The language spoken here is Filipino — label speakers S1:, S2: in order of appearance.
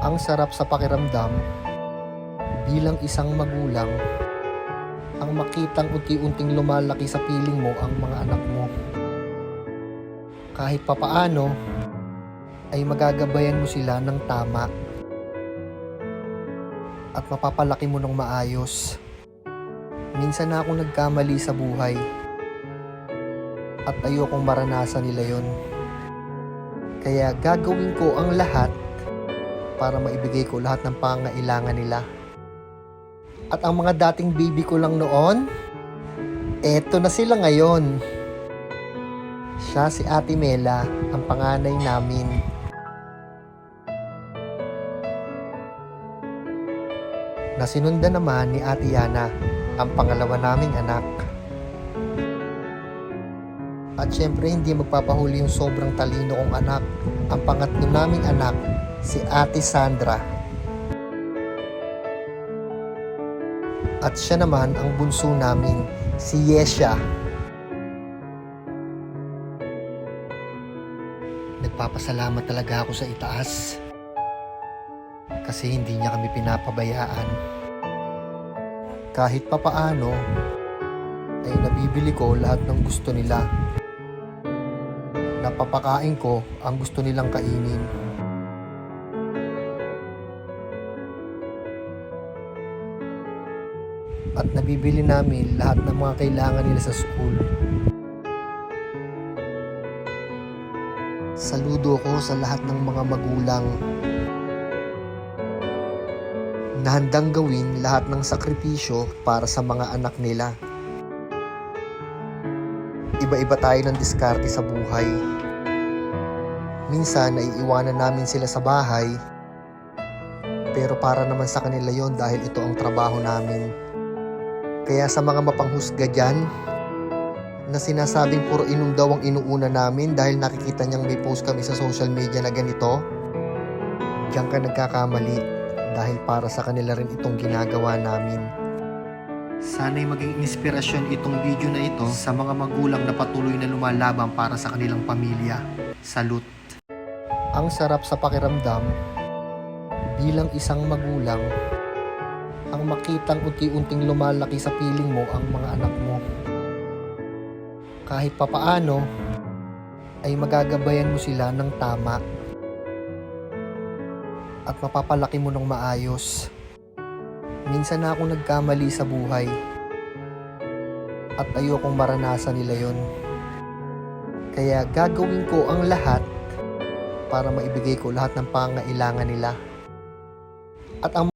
S1: Ang sarap sa pakiramdam bilang isang magulang ang makitang unti-unting lumalaki sa piling mo ang mga anak mo. Kahit papaano ay magagabayan mo sila ng tama at mapapalaki mo ng maayos. Minsan na akong nagkamali sa buhay at ayokong maranasan nila yon. Kaya gagawin ko ang lahat para maibigay ko lahat ng pangangailangan nila. At ang mga dating baby ko lang noon, eto na sila ngayon. Siya si Ate Mela, ang panganay namin. Nasinundan naman ni Ate Yana, ang pangalawa naming anak. At syempre hindi magpapahuli yung sobrang talino kong anak, ang pangatlo naming anak, si Ate Sandra. At siya naman ang bunso namin, si Yesha. Nagpapasalamat talaga ako sa itaas kasi hindi niya kami pinapabayaan. Kahit papaano ay nabibili ko lahat ng gusto nila. Napapakain ko ang gusto nilang kainin. At nabibili namin lahat ng mga kailangan nila sa school. Saludo ko sa lahat ng mga magulang na handang gawin lahat ng sakripisyo para sa mga anak nila. Iba-iba tayo ng diskarte sa buhay. Minsan ay iwanan namin sila sa bahay, pero para naman sa kanila yon dahil ito ang trabaho namin. Kaya sa mga mapanghusga dyan, na sinasabing puro inom daw ang inuuna namin dahil nakikita niyang may post kami sa social media na ganito, diyan ka nagkakamali dahil para sa kanila rin itong ginagawa namin. Sana'y maging inspirasyon itong video na ito sa mga magulang na patuloy na lumalaban para sa kanilang pamilya. Salute! Ang sarap sa pakiramdam bilang isang magulang ang makitang unti-unting lumalaki sa piling mo ang mga anak mo. Kahit papaano ay magagabayan mo sila ng tama at mapapalaki mo ng maayos. Minsan na akong nagkamali sa buhay at ayokong maranasan nila yon. Kaya gagawin ko ang lahat para maibigay ko lahat ng pangangailangan nila. At ang